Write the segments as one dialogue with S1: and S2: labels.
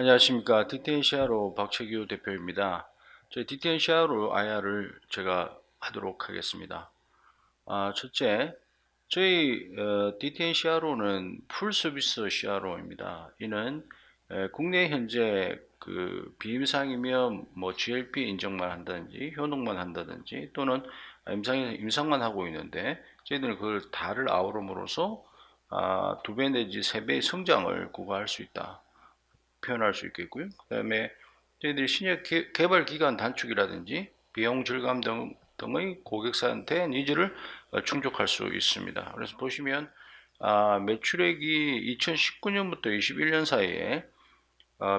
S1: 안녕하십니까. 디텐시아로 박채규 대표입니다. 저희 디텐시아로 IR을 제가 하도록 하겠습니다. 첫째, 저희 디텐시아로는 풀 서비스 CRO입니다. 이는 국내 현재 그 비임상이면 뭐 GLP 인정만 한다든지 효능만 한다든지 또는 임상만 하고 있는데 저희들은 그걸 다를 아우름으로써 2배 내지 3배의 성장을 구가할 수 있다. 표현할 수 있겠고요. 그 다음에 저희들이 신약 개발 기간 단축이라든지 비용 절감 등의 고객사한테 니즈를 충족할 수 있습니다. 그래서 보시면 매출액이 2019년부터 21년 사이에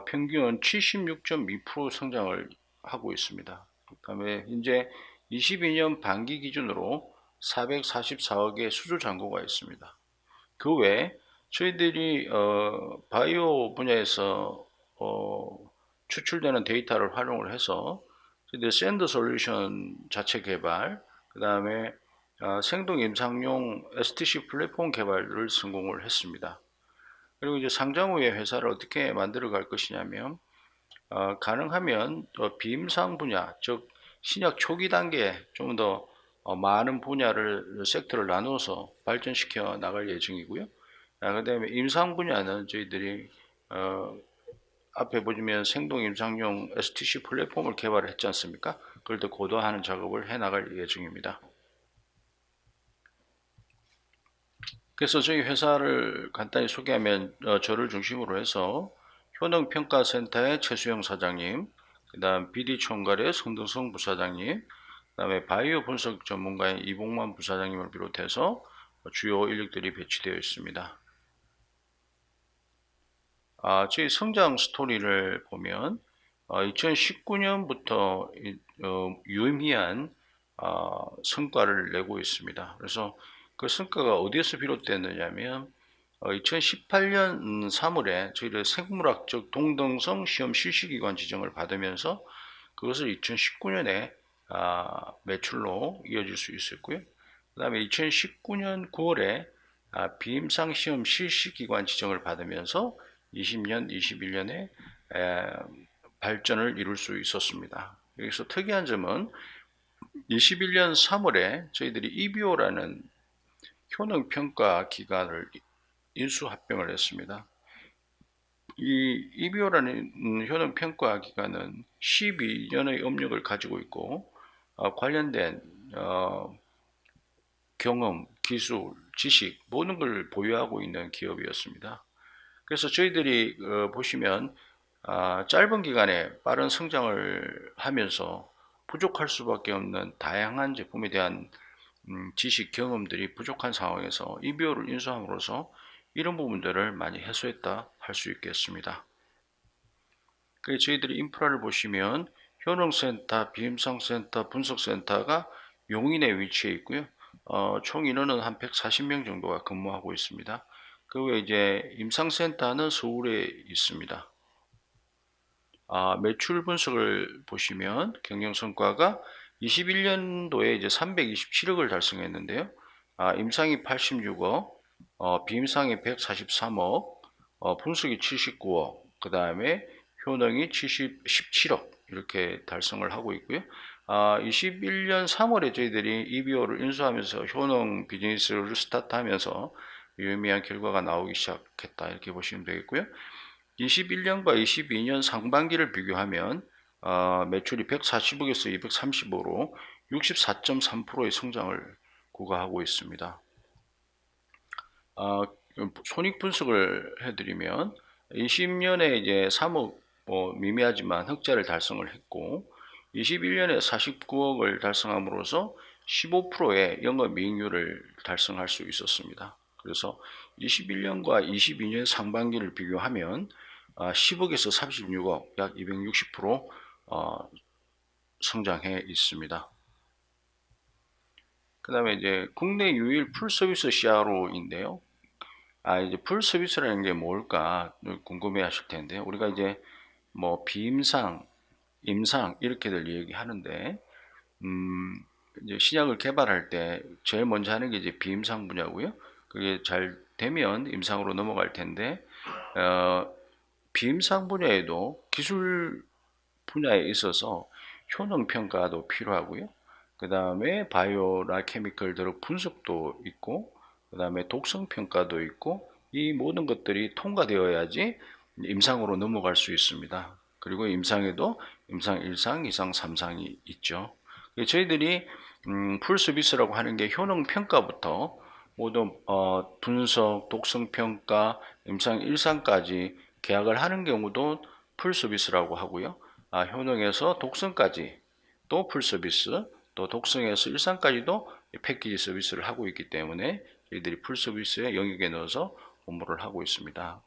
S1: 평균 76.2% 성장을 하고 있습니다. 그 다음에 현재 22년 반기 기준으로 444억의 수주 잔고가 있습니다. 그 외에 저희들이 바이오 분야에서 추출되는 데이터를 활용을 해서 저희들 샌드 솔루션 자체 개발, 그 다음에 생동 임상용 STC 플랫폼 개발을 성공을 했습니다. 그리고 이제 상장 후에 회사를 어떻게 만들어 갈 것이냐면 가능하면 비임상 분야, 즉 신약 초기 단계에 좀 더 많은 분야를 섹터를 나눠서 발전시켜 나갈 예정이고요. 그다음에 임상 분야는 저희들이 어, 앞에 보시면 생동 임상용 STC 플랫폼을 개발했지 않습니까? 그걸 더 고도화하는 작업을 해 나갈 예정입니다. 그래서 저희 회사를 간단히 소개하면 저를 중심으로 해서 효능평가센터의 최수영 사장님, 그다음 BD 총괄의 성등성 부사장님, 그다음에 바이오 분석 전문가의 이봉만 부사장님을 비롯해서 주요 인력들이 배치되어 있습니다. 저희 성장 스토리를 보면 2019년부터 유의미한 성과를 내고 있습니다. 그래서 그 성과가 어디에서 비롯됐느냐면 2018년 3월에 저희를 생물학적 동등성 시험 실시기관 지정을 받으면서 그것을 2019년에 매출로 이어질 수 있었고요. 그 다음에 2019년 9월에 비임상 시험 실시기관 지정을 받으면서 20년, 21년에 발전을 이룰 수 있었습니다. 여기서 특이한 점은 21년 3월에 저희들이 EBO라는 효능평가 기관을 인수합병을 했습니다. 이 EBO라는 효능평가 기관은 12년의 업력을 가지고 있고 관련된 경험, 기술, 지식 모든 걸 보유하고 있는 기업이었습니다. 그래서 저희들이 보시면 짧은 기간에 빠른 성장을 하면서 부족할 수밖에 없는 다양한 제품에 대한 지식, 경험들이 부족한 상황에서 EBO를 인수함으로써 이런 부분들을 많이 해소했다 할 수 있겠습니다. 그래서 저희들이 인프라를 보시면 효능센터, 비임상센터, 분석센터가 용인에 위치해 있고요. 총 인원은 한 140명 정도가 근무하고 있습니다. 그 외에 이제 임상센터는 서울에 있습니다. 매출 분석을 보시면 경영 성과가 21년도에 이제 327억을 달성했는데요. 임상이 86억, 비임상이 143억, 분석이 79억, 그 다음에 효능이 17억 이렇게 달성을 하고 있고요. 21년 3월에 저희들이 EBO를 인수하면서 효능 비즈니스를 스타트하면서 유의미한 결과가 나오기 시작했다 이렇게 보시면 되겠고요. 21년과 22년 상반기를 비교하면 매출이 140억에서 230억으로 64.3%의 성장을 구가하고 있습니다. 손익 분석을 해드리면 20년에 이제 3억 미미하지만 흑자를 달성을 했고 21년에 49억을 달성함으로써 15%의 영업이익률을 달성할 수 있었습니다. 그래서 21년과 22년 상반기를 비교하면 10억에서 36억, 약 260% 성장해 있습니다. 그 다음에 이제 국내 유일 풀서비스 CRO인데요. 이제 풀서비스라는 게 뭘까 궁금해 하실 텐데, 우리가 이제 뭐 비임상, 임상 이렇게들 얘기하는데, 이제 신약을 개발할 때 제일 먼저 하는 게 이제 비임상 분야고요. 그게 잘 되면 임상으로 넘어갈 텐데, 어, 비임상 분야에도 기술 분야에 있어서 효능 평가도 필요하고요. 그 다음에 바이오나 케미컬 드럭 분석도 있고, 그 다음에 독성 평가도 있고, 이 모든 것들이 통과되어야지 임상으로 넘어갈 수 있습니다. 그리고 임상에도 임상 1상, 2상, 3상이 있죠. 저희들이 풀 서비스라고 하는 게 효능 평가부터 모든 분석, 독성 평가, 임상 1상까지 계약을 하는 경우도 풀 서비스라고 하고요. 효능에서 독성까지 또 풀 서비스, 또 독성에서 일상까지도 패키지 서비스를 하고 있기 때문에 저희들이 풀 서비스의 영역에 넣어서 업무를 하고 있습니다.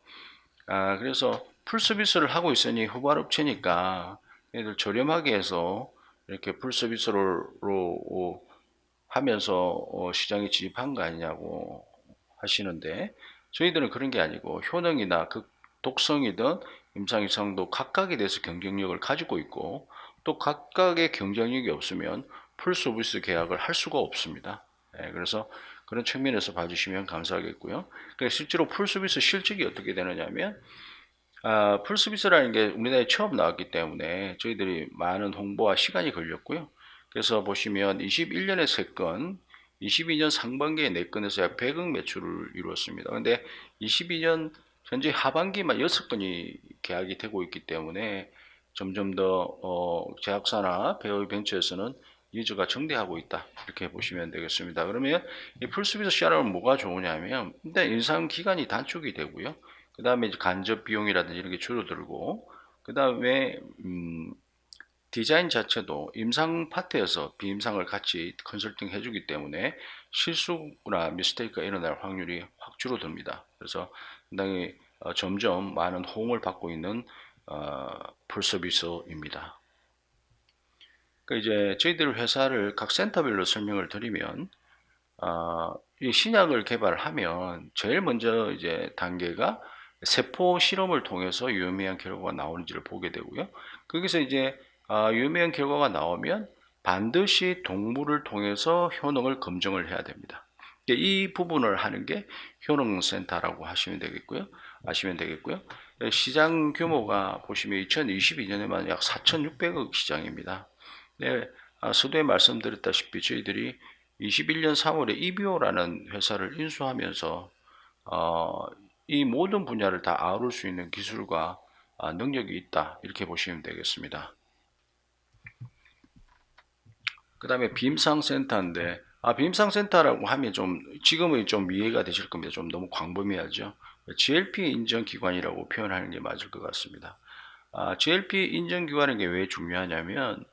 S1: 그래서 풀 서비스를 하고 있으니 후발업체니까 얘들 저렴하게 해서 이렇게 풀 서비스로 하면서 시장에 진입한 거 아니냐고 하시는데, 저희들은 그런 게 아니고 효능이나 독성이든 임상이상도 각각에 대해서 경쟁력을 가지고 있고, 또 각각의 경쟁력이 없으면 풀 서비스 계약을 할 수가 없습니다. 그래서 그런 측면에서 봐주시면 감사하겠고요. 그래서 실제로 풀 서비스 실적이 어떻게 되느냐면, 풀 서비스라는 게 우리나라에 처음 나왔기 때문에 저희들이 많은 홍보와 시간이 걸렸고요. 그래서 보시면 21년에 3건, 22년 상반기에 4건에서 약 100억 매출을 이루었습니다. 근데 22년 현재 하반기만 6건이 계약이 되고 있기 때문에 점점 더 제약사나 배우 벤처에서는 니즈가 증대하고 있다, 이렇게 보시면 되겠습니다. 그러면 이 풀서비스 CRM은 뭐가 좋으냐면, 일단 인상 기간이 단축이 되고요. 그 다음에 간접 비용이라든지 이런 게 줄어들고, 그 다음에 디자인 자체도 임상 파트에서 비임상을 같이 컨설팅 해주기 때문에 실수나 미스테이크가 일어날 확률이 확 줄어듭니다. 그래서 상당히 점점 많은 호응을 받고 있는 풀 서비스입니다. 그 이제 저희들 회사를 각 센터별로 설명을 드리면, 이 신약을 개발하면 제일 먼저 이제 단계가 세포 실험을 통해서 유의미한 결과가 나오는지를 보게 되고요. 거기서 이제 유의미한 결과가 나오면 반드시 동물을 통해서 효능을 검증을 해야 됩니다. 이 부분을 하는 게 효능센터라고 하시면 되겠고요. 아시면 되겠고요. 시장 규모가 보시면 2022년에만 약 4,600억 시장입니다. 네, 서두에 말씀드렸다시피 저희들이 21년 3월에 이비오라는 회사를 인수하면서 이 모든 분야를 다 아우를 수 있는 기술과 능력이 있다, 이렇게 보시면 되겠습니다. 그 다음에 빔상센터인데, 빔상센터라고 하면 좀 지금은 좀 이해가 되실 겁니다. 좀 너무 광범위하죠. GLP 인정 기관이라고 표현하는 게 맞을 것 같습니다. GLP 인정 기관인 게 왜 중요하냐면,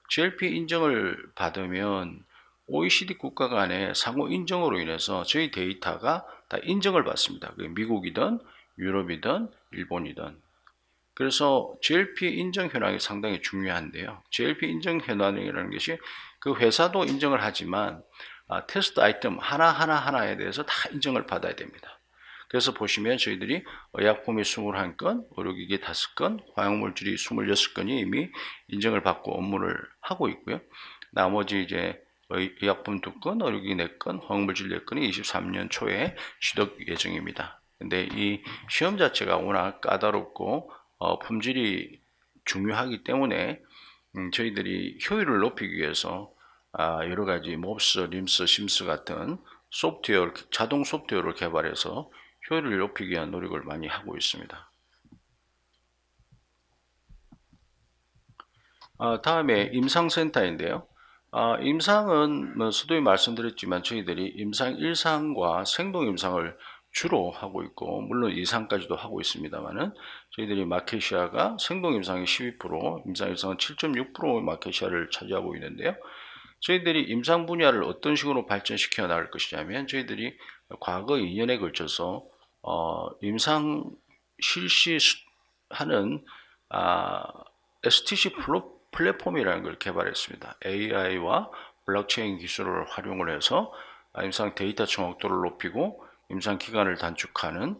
S1: GLP 인정을 받으면 OECD 국가 간의 상호 인정으로 인해서 저희 데이터가 다 인정을 받습니다. 미국이든 유럽이든 일본이든. 그래서 GLP 인정 현황이 상당히 중요한데요. GLP 인정 현황이라는 것이 그 회사도 인정을 하지만 테스트 아이템 하나하나에 대해서 다 인정을 받아야 됩니다. 그래서 보시면 저희들이 의약품이 21건, 의료기기 5건, 화학물질이 26건이 이미 인정을 받고 업무를 하고 있고요. 나머지 이제 의약품 2건, 의료기기 4건, 화학물질 4건이 23년 초에 취득 예정입니다. 근데 이 시험 자체가 워낙 까다롭고 품질이 중요하기 때문에 저희들이 효율을 높이기 위해서 여러 가지 몹스, 림스, 심스 같은 소프트웨어, 자동 소프트웨어를 개발해서 효율을 높이기 위한 노력을 많이 하고 있습니다. 다음에 임상센터인데요. 임상은 뭐 서두에 말씀드렸지만 저희들이 임상 1상과 생동 임상을 주로 하고 있고, 물론 2상까지도 하고 있습니다만은 저희들이 마켓시아가 생동 임상이 12%, 임상 1상은 7.6% 마켓시아를 차지하고 있는데요. 저희들이 임상 분야를 어떤 식으로 발전시켜 나갈 것이냐면, 저희들이 과거 2년에 걸쳐서 임상 실시하는 STC 플랫폼이라는 걸 개발했습니다. AI와 블록체인 기술을 활용을 해서 임상 데이터 정확도를 높이고 임상 기간을 단축하는,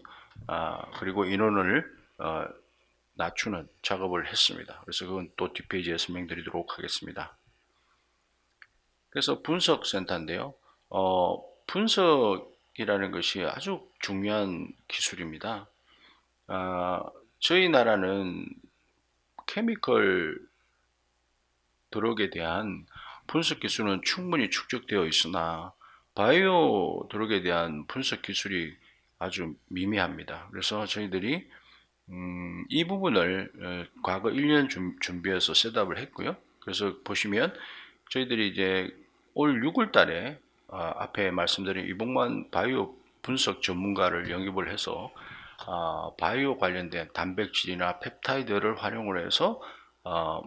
S1: 그리고 인원을 낮추는 작업을 했습니다. 그래서 그건 또 뒷페이지에 설명드리도록 하겠습니다. 그래서 분석센터인데요. 분석이라는 것이 아주 중요한 기술입니다. 저희 나라는 케미컬 드럭에 대한 분석 기술은 충분히 축적되어 있으나 바이오 드럭에 대한 분석 기술이 아주 미미합니다. 그래서 저희들이 이 부분을 과거 1년 준비해서 셋업을 했고요. 그래서 보시면 저희들이 이제 올 6월 달에 앞에 말씀드린 이봉만 바이오 분석 전문가를 영입을 해서 바이오 관련된 단백질이나 펩타이드를 활용을 해서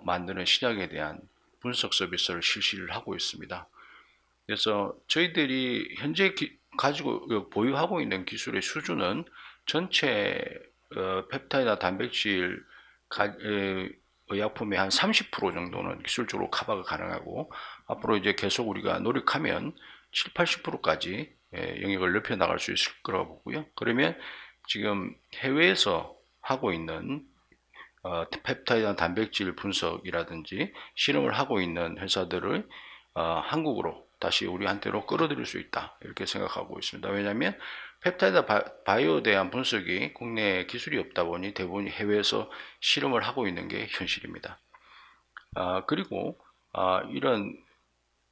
S1: 만드는 신약에 대한 분석 서비스를 실시를 하고 있습니다. 그래서 저희들이 현재 가지고 보유하고 있는 기술의 수준은 전체 펩타이드 단백질 의약품의 한 30% 정도는 기술적으로 커버가 가능하고 앞으로 이제 계속 우리가 노력하면 7, 80%까지 영역을 넓혀 나갈 수 있을 거라고 보고요. 그러면 지금 해외에서 하고 있는 펩타이드 단백질 분석이라든지 실험을 하고 있는 회사들을 한국으로 다시 우리한테로 끌어들일 수 있다 이렇게 생각하고 있습니다. 왜냐하면 펩타이드 바이오에 대한 분석이 국내에 기술이 없다 보니 대부분 해외에서 실험을 하고 있는 게 현실입니다. 그리고 이런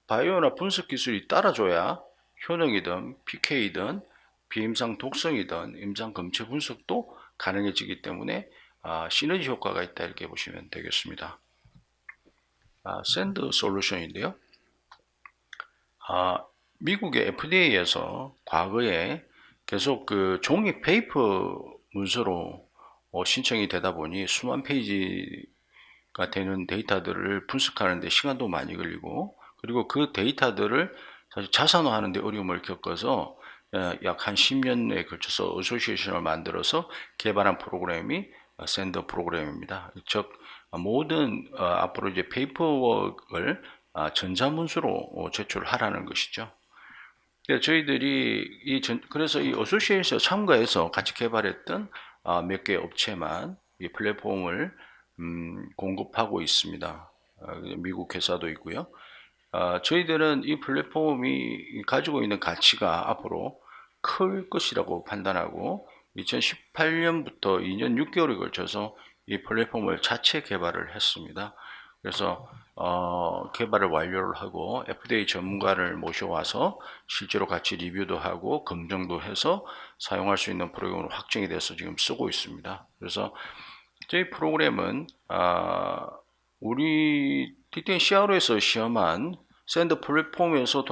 S1: 바이오나 분석 기술이 따라줘야 효능이든 PK든 비임상 독성이든 임상 검체 분석도 가능해지기 때문에 시너지 효과가 있다 이렇게 보시면 되겠습니다. 샌드 솔루션인데요. 미국의 FDA에서 과거에 계속 그 종이 페이퍼 문서로 신청이 되다 보니 수만 페이지가 되는 데이터들을 분석하는데 시간도 많이 걸리고 그리고 그 데이터들을 사실 자산화하는데 어려움을 겪어서 약 한 10년에 걸쳐서 어소시에이션을 만들어서 개발한 프로그램이 샌더 프로그램입니다. 즉 모든 앞으로 이제 페이퍼워크를 전자문서로 제출하라는 것이죠. 저희들이 그래서 이 어소시에이션 참가해서 같이 개발했던 몇 개 업체만 이 플랫폼을 공급하고 있습니다. 미국 회사도 있고요. 저희들은 이 플랫폼이 가지고 있는 가치가 앞으로 클 것이라고 판단하고 2018년부터 2년 6개월에 걸쳐서 이 플랫폼을 자체 개발을 했습니다. 그래서 개발을 완료를 하고 FDA 전문가를 모셔와서 실제로 같이 리뷰도 하고 검증도 해서 사용할 수 있는 프로그램으로 확정이 돼서 지금 쓰고 있습니다. 그래서 저희 프로그램은 우리 DTN CRO에서 시험한 샌드 플랫폼에서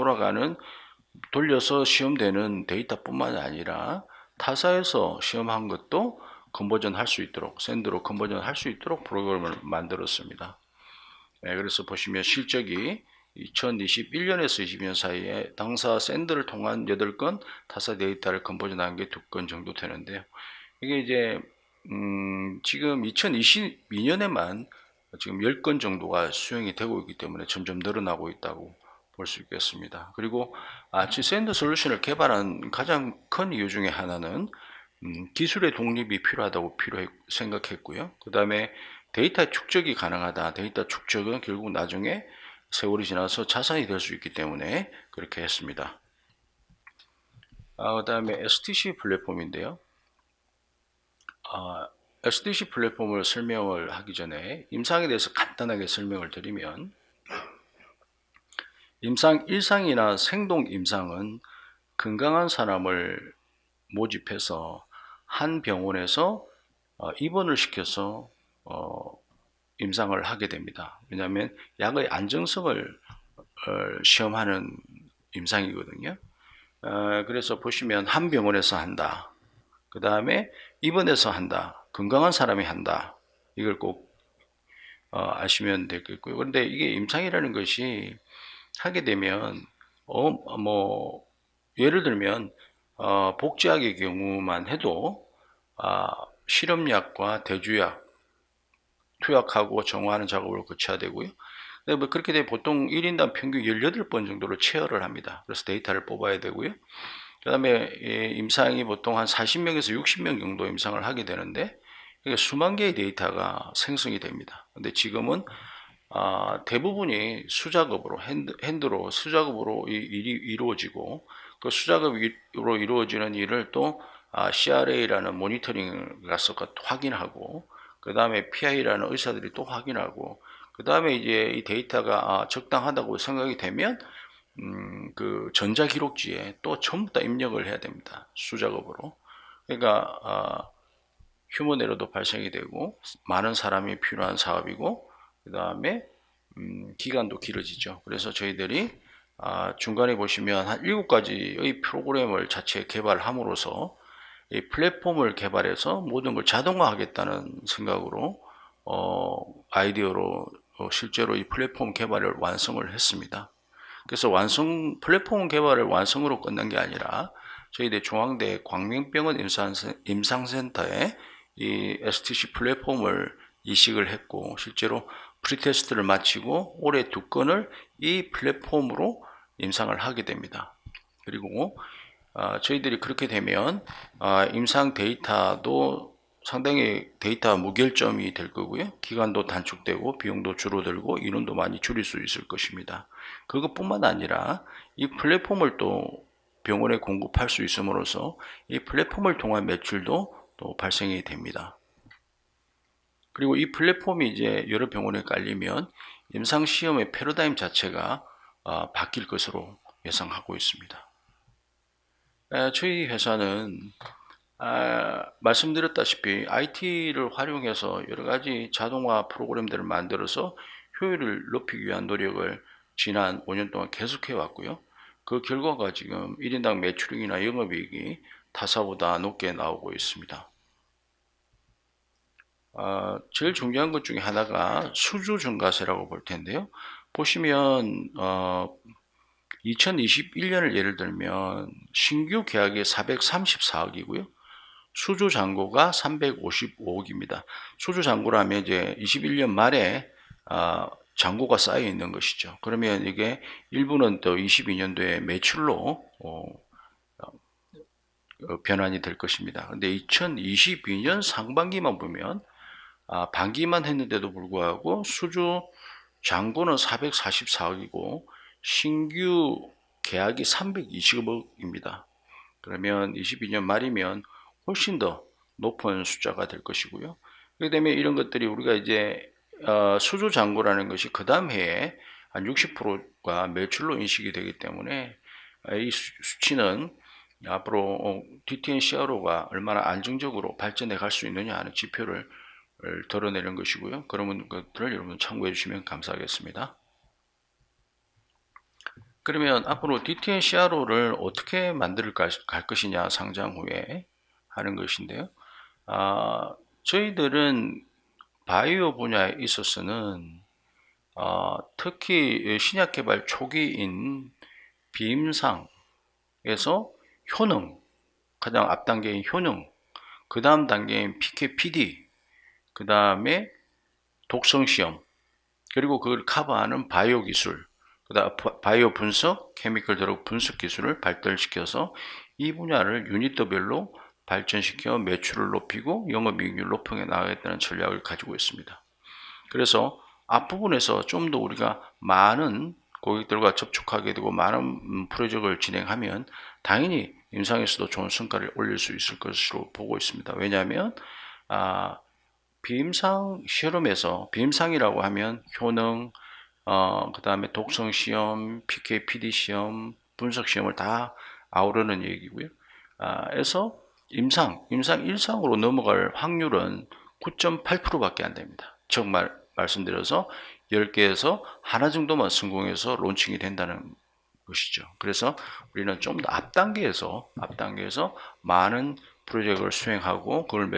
S1: 돌려서 시험되는 데이터뿐만 아니라 타사에서 시험한 것도 컨버전 할 수 있도록 샌드로 컨버전 할 수 있도록 프로그램을 만들었습니다. 그래서 보시면 실적이 2021년에서 22년 사이에 당사 샌드를 통한 8건, 타사 데이터를 컨버전한 게 2건 정도 되는데요. 이게 이제 지금 2022년에만 지금 10건 정도가 수용이 되고 있기 때문에 점점 늘어나고 있다고 볼 수 있겠습니다. 그리고 샌드 솔루션을 개발한 가장 큰 이유 중에 하나는 기술의 독립이 필요하다고 생각했고요. 그 다음에 데이터 축적이 가능하다. 데이터 축적은 결국 나중에 세월이 지나서 자산이 될 수 있기 때문에 그렇게 했습니다. 그 다음에 STC 플랫폼인데요. STC 플랫폼을 설명을 하기 전에 임상에 대해서 간단하게 설명을 드리면 임상 1상이나 생동 임상은 건강한 사람을 모집해서 한 병원에서 입원을 시켜서 임상을 하게 됩니다. 왜냐하면 약의 안정성을 시험하는 임상이거든요. 그래서 보시면 한 병원에서 한다. 그 다음에 입원해서 한다. 건강한 사람이 한다. 이걸 꼭 아시면 되겠고요. 그런데 이게 임상이라는 것이 하게 되면 예를 들면 복제약의 경우만 해도 실험약과 대주약 투약하고 정화하는 작업을 거쳐야 되고요. 뭐 그렇게 되면 보통 1인당 평균 18번 정도로 체열을 합니다. 그래서 데이터를 뽑아야 되고요. 그 다음에 임상이 보통 한 40명에서 60명 정도 임상을 하게 되는데 수만 개의 데이터가 생성이 됩니다. 근데 지금은 대부분이 수작업으로 핸드로 수작업으로 일이 이루어지고 그 수작업으로 이루어지는 일을 또 CRA라는 모니터링 가서 확인하고, 그 다음에 PI라는 의사들이 또 확인하고, 그 다음에 이제 이 데이터가 적당하다고 생각이 되면 그 전자기록지에 또 전부 다 입력을 해야 됩니다. 수작업으로. 그러니까 휴먼 에러도 발생이 되고 많은 사람이 필요한 사업이고, 그 다음에 기간도 길어지죠. 그래서 저희들이 중간에 보시면 한 7가지의 프로그램을 자체 개발함으로써 이 플랫폼을 개발해서 모든 걸 자동화하겠다는 생각으로 아이디어로 실제로 이 플랫폼 개발을 완성을 했습니다. 그래서 플랫폼 개발을 완성으로 끝난 게 아니라 저희들 중앙대 광명병원 임상센터에 이 STC 플랫폼을 이식을 했고, 실제로 프리테스트를 마치고 올해 2건을 이 플랫폼으로 임상을 하게 됩니다. 그리고 저희들이 그렇게 되면 임상 데이터도 상당히 데이터 무결점이 될 거고요. 기간도 단축되고 비용도 줄어들고 인원도 많이 줄일 수 있을 것입니다. 그것뿐만 아니라 이 플랫폼을 또 병원에 공급할 수 있음으로써 이 플랫폼을 통한 매출도 또 발생이 됩니다. 그리고 이 플랫폼이 이제 여러 병원에 깔리면 임상시험의 패러다임 자체가 바뀔 것으로 예상하고 있습니다. 저희 회사는 말씀드렸다시피 IT를 활용해서 여러 가지 자동화 프로그램들을 만들어서 효율을 높이기 위한 노력을 지난 5년 동안 계속해 왔고요. 그 결과가 지금 1인당 매출이익이나 영업이익이 타사보다 높게 나오고 있습니다. 제일 중요한 것 중에 하나가 수주 증가세라고 볼 텐데요. 보시면 2021년을 예를 들면 신규 계약이 434억이고요. 수주 잔고가 355억입니다. 수주 잔고라면 이제 21년 말에 잔고가 쌓여 있는 것이죠. 그러면 이게 일부는 또 22년도에 매출로 변환이 될 것입니다. 근데 2022년 상반기만 보면 반기만 했는데도 불구하고 수주 잔고는 444억이고 신규 계약이 320억입니다. 그러면 22년 말이면 훨씬 더 높은 숫자가 될 것이고요. 그렇게 되면 이런 것들이 우리가 이제 수주 잔고라는 것이 그 다음 해에 한 60%가 매출로 인식이 되기 때문에 이 수치는 앞으로 DTN CRO가 얼마나 안정적으로 발전해 갈 수 있느냐 하는 지표를 드러내는 것이고요. 그런 것들을 여러분 참고해 주시면 감사하겠습니다. 그러면 앞으로 DTN CRO를 어떻게 만들 갈 것이냐, 상장 후에 하는 것인데요. 저희들은 바이오 분야에 있어서는 특히 신약 개발 초기인 비임상에서 효능, 가장 앞 단계인 효능, 그 다음 단계인 PK/PD, 그 다음에 독성 시험, 그리고 그걸 커버하는 바이오 기술, 그다음 바이오 분석, 케미컬 드러그 분석 기술을 발달시켜서 이 분야를 유닛별로 발전시켜 매출을 높이고 영업이익률을 높여 나가겠다는 전략을 가지고 있습니다. 그래서 앞부분에서 좀 더 우리가 많은 고객들과 접촉하게 되고 많은 프로젝트를 진행하면 당연히 임상에서도 좋은 성과를 올릴 수 있을 것으로 보고 있습니다. 왜냐하면 비임상 실험에서, 비임상이라고 하면 효능, 그 다음에 독성 시험, PK, PD 시험, 분석 시험을 다 아우르는 얘기고요. 그래서 임상 1상으로 넘어갈 확률은 9.8%밖에 안 됩니다. 즉 말씀드려서 10개에서 하나 정도만 성공해서 론칭이 된다는 것이죠. 그래서 우리는 좀 더 앞 단계에서 많은 프로젝트를 수행하고 그걸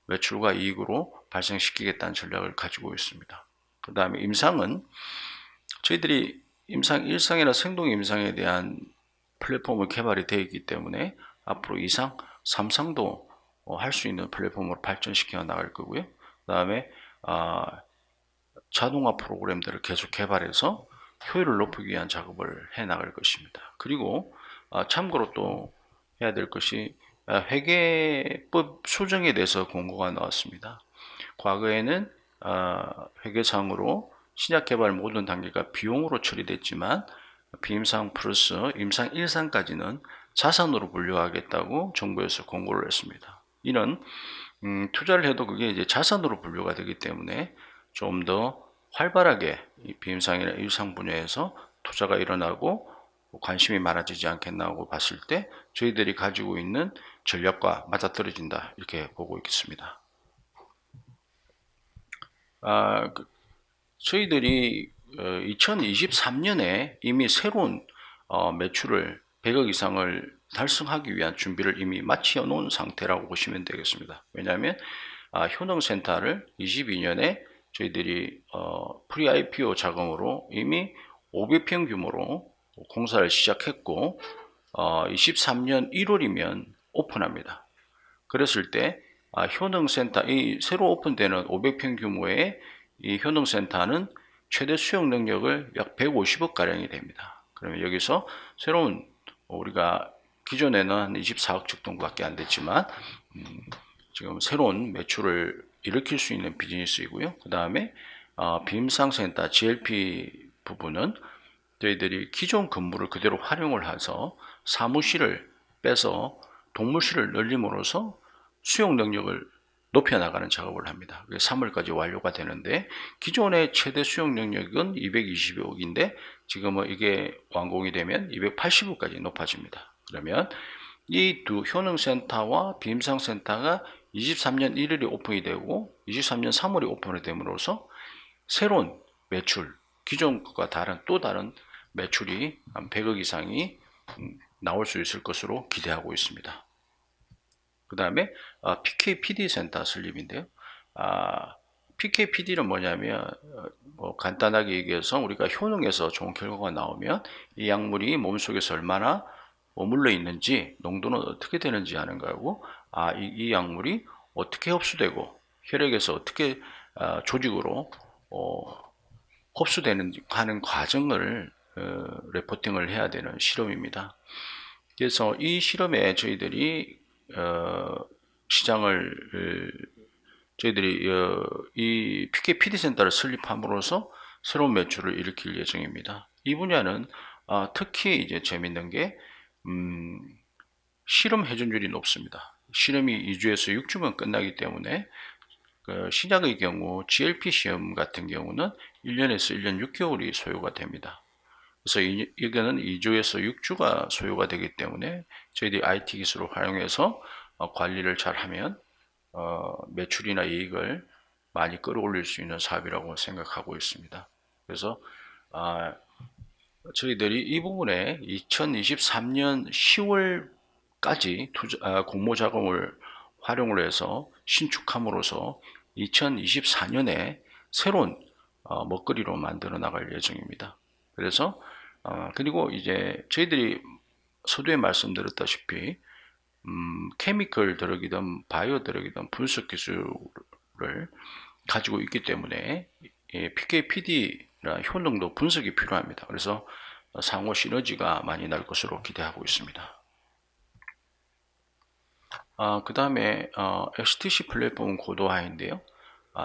S1: 매출과 이익으로 발생시키겠다는 전략을 가지고 있습니다. 그 다음에 임상은 저희들이 임상 1상이나 생동 임상에 대한 플랫폼을 개발이 되어 있기 때문에 앞으로 2상, 3상도 할 수 있는 플랫폼으로 발전시켜 나갈 거고요. 그 다음에 자동화 프로그램들을 계속 개발해서 효율을 높이기 위한 작업을 해 나갈 것입니다. 그리고 참고로 또 해야 될 것이 회계법 수정에 대해서 공고가 나왔습니다. 과거에는 회계상으로 신약 개발 모든 단계가 비용으로 처리됐지만 비임상 플러스 임상 1상까지는 자산으로 분류하겠다고 정부에서 공고를 했습니다. 이는 투자를 해도 그게 이제 자산으로 분류가 되기 때문에 좀 더 활발하게 이 비임상이나 일상 분야에서 투자가 일어나고 관심이 많아지지 않겠나고 봤을 때 저희들이 가지고 있는 전략과 맞아떨어진다 이렇게 보고 있겠습니다. 저희들이 2023년에 이미 새로운 매출을 100억 이상을 달성하기 위한 준비를 이미 마쳐 놓은 상태라고 보시면 되겠습니다. 왜냐하면 효능센터를 22년에 저희들이 프리 IPO 자금으로 이미 500평 규모로 공사를 시작했고 23년 1월이면 오픈합니다. 그랬을 때 효능센터, 이 새로 오픈되는 500평 규모의 이 효능센터는 최대 수용 능력을 약 150억 가량이 됩니다. 그러면 여기서 새로운 우리가 기존에는 한 24억 쪽 정도밖에 안 됐지만 지금 새로운 매출을 일으킬 수 있는 비즈니스이고요. 그 다음에 비임상센터 GLP 부분은 저희들이 기존 건물을 그대로 활용을 해서 사무실을 빼서 동물실을 늘림으로써 수용 능력을 높여나가는 작업을 합니다. 3월까지 완료가 되는데 기존의 최대 수용 능력은 220억인데 지금은 이게 완공이 되면 280억까지 높아집니다. 그러면 이 두 효능센터와 비임상센터가 23년 1월에 오픈이 되고 23년 3월에 오픈이 됨으로써 새로운 매출, 기존 것과 또 다른 매출이 한 100억 이상이 나올 수 있을 것으로 기대하고 있습니다. 그 다음에 PKPD 센터 설립인데요. PKPD는 뭐냐면 간단하게 얘기해서 우리가 효능에서 좋은 결과가 나오면 이 약물이 몸속에서 얼마나 머물러 있는지, 농도는 어떻게 되는지 하는 거고, 이 약물이 어떻게 흡수되고 혈액에서 어떻게 조직으로 흡수되는지 하는 과정을 레포팅을 해야 되는 실험입니다. 그래서 이 실험에 저희들이 저희들이 이 PKPD 센터를 설립함으로써 새로운 매출을 일으킬 예정입니다. 이 분야는 특히 이제 재밌는 게 실험 회전율이 높습니다. 실험이 2주에서 6주면 끝나기 때문에 신약의 경우 GLP 시험 같은 경우는 1년에서 1년 6개월이 소요가 됩니다. 그래서 이거는 2주에서 6주가 소요가 되기 때문에 저희들이 IT 기술을 활용해서 관리를 잘하면 매출이나 이익을 많이 끌어올릴 수 있는 사업이라고 생각하고 있습니다. 그래서 저희들이 이 부분에 2023년 10월까지 공모 자금을 활용을 해서 신축함으로써 2024년에 새로운 먹거리로 만들어 나갈 예정입니다. 그래서 그리고 이제 저희들이 서두에 말씀드렸다시피 케미컬 드럭이든 바이오 드럭이든 분석 기술을 가지고 있기 때문에 PKPD나 효능도 분석이 필요합니다. 그래서 상호 시너지가 많이 날 것으로 기대하고 있습니다. 그 다음에 XTC 플랫폼 고도화인데요.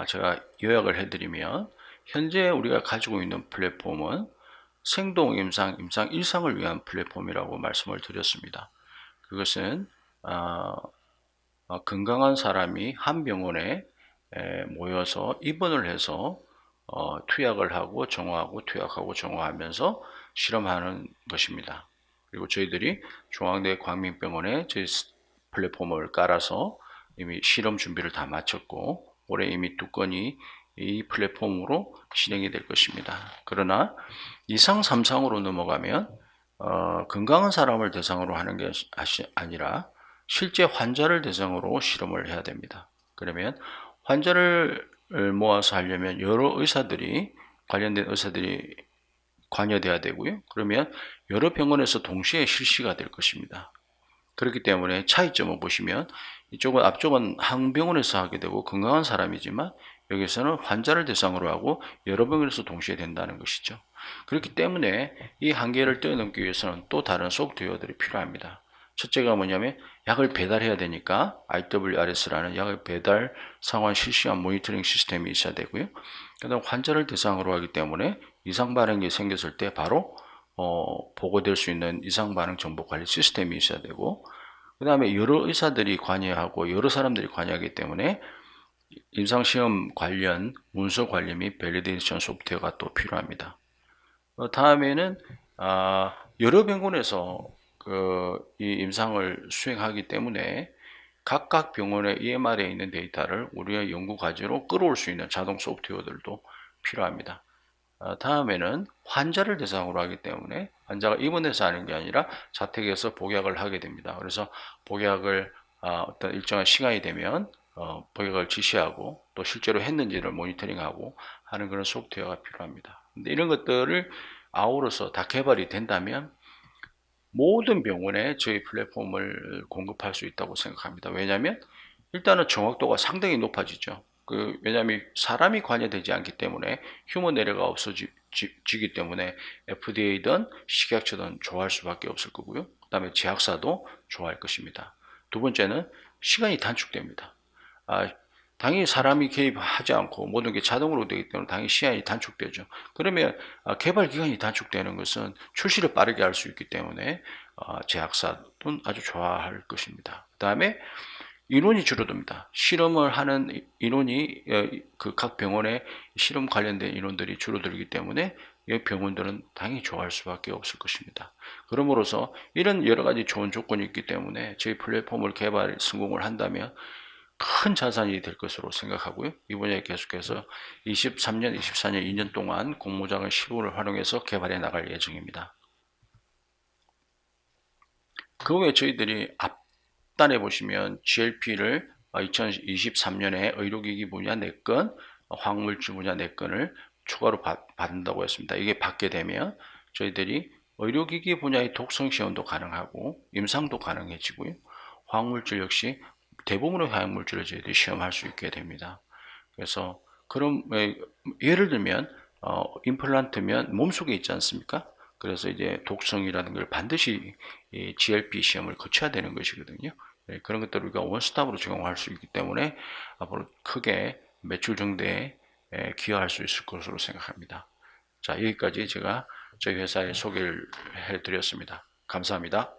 S1: 제가 요약을 해드리면 현재 우리가 가지고 있는 플랫폼은 생동 임상, 임상 일상을 위한 플랫폼이라고 말씀을 드렸습니다. 그것은 건강한 사람이 한 병원에 모여서 입원을 해서 투약을 하고 정화하고 투약하고 정화하면서 실험하는 것입니다. 그리고 저희들이 중앙대 광민병원에 저희 플랫폼을 깔아서 이미 실험 준비를 다 마쳤고 올해 이미 2건이 이 플랫폼으로 진행이 될 것입니다. 그러나 2상, 3상으로 넘어가면 건강한 사람을 대상으로 하는 게 아니라 실제 환자를 대상으로 실험을 해야 됩니다. 그러면 환자를 모아서 하려면 여러 의사들이 관련된 의사들이 관여돼야 되고요. 그러면 여러 병원에서 동시에 실시가 될 것입니다. 그렇기 때문에 차이점을 보시면 이쪽은 앞쪽은 한 병원에서 하게 되고 건강한 사람이지만 여기서는 환자를 대상으로 하고 여러 병원에서 동시에 된다는 것이죠. 그렇기 때문에 이 한계를 뛰어넘기 위해서는 또 다른 소프트웨어들이 필요합니다. 첫째가 뭐냐면 약을 배달해야 되니까 IWRS라는 약을 배달 상황 실시간 모니터링 시스템이 있어야 되고요. 그 다음 환자를 대상으로 하기 때문에 이상 반응이 생겼을 때 바로 보고될 수 있는 이상 반응 정보 관리 시스템이 있어야 되고, 그 다음에 여러 의사들이 관여하고 여러 사람들이 관여하기 때문에 임상시험 관련 문서 관리 및 밸리데이션 소프트웨어가 또 필요합니다. 다음에는 여러 병원에서 이 임상을 수행하기 때문에 각각 병원의 EMR에 있는 데이터를 우리의 연구 과제로 끌어올 수 있는 자동 소프트웨어들도 필요합니다. 다음에는 환자를 대상으로 하기 때문에 환자가 입원해서 하는 게 아니라 자택에서 복약을 하게 됩니다. 그래서 복약을 어떤 일정한 시간이 되면 복약을 지시하고 또 실제로 했는지를 모니터링하고 하는 그런 소프트웨어가 필요합니다. 근데 이런 것들을 아우러서 다 개발이 된다면 모든 병원에 저희 플랫폼을 공급할 수 있다고 생각합니다. 왜냐하면 일단은 정확도가 상당히 높아지죠. 왜냐하면 사람이 관여되지 않기 때문에 휴먼 에러가 없어지기 때문에 FDA든 식약처든 좋아할 수밖에 없을 거고요. 그 다음에 제약사도 좋아할 것입니다. 두 번째는 시간이 단축됩니다. 당연히 사람이 개입하지 않고 모든 게 자동으로 되기 때문에 당연히 시간이 단축되죠. 그러면 개발 기간이 단축되는 것은 출시를 빠르게 할 수 있기 때문에 제약사는 아주 좋아할 것입니다. 그 다음에 인원이 줄어듭니다. 실험을 하는 인원이 각 병원의 실험 관련된 인원들이 줄어들기 때문에 병원들은 당연히 좋아할 수밖에 없을 것입니다. 그러므로서 이런 여러 가지 좋은 조건이 있기 때문에 저희 플랫폼을 개발 성공을 한다면 큰 자산이 될 것으로 생각하고요. 이 분야에 계속해서 23년, 24년, 2년 동안 공모장의 실무를 활용해서 개발해 나갈 예정입니다. 그 후에 저희들이 앞단에 보시면 GLP를 2023년에 의료기기 분야 4건, 화학물질 분야 4건을 추가로 받는다고 했습니다. 이게 받게 되면 저희들이 의료기기 분야의 독성 시험도 가능하고 임상도 가능해지고요. 화학물질 역시 대부분의 화학물질을 저희들이 시험할 수 있게 됩니다. 그래서 그럼 예를 들면 임플란트면 몸속에 있지 않습니까? 그래서 이제 독성이라는 걸 반드시 GLP 시험을 거쳐야 되는 것이거든요. 그런 것들을 우리가 원스톱으로 제공할 수 있기 때문에 앞으로 크게 매출 증대에 기여할 수 있을 것으로 생각합니다. 자, 여기까지 제가 저희 회사의 소개를 해드렸습니다. 감사합니다.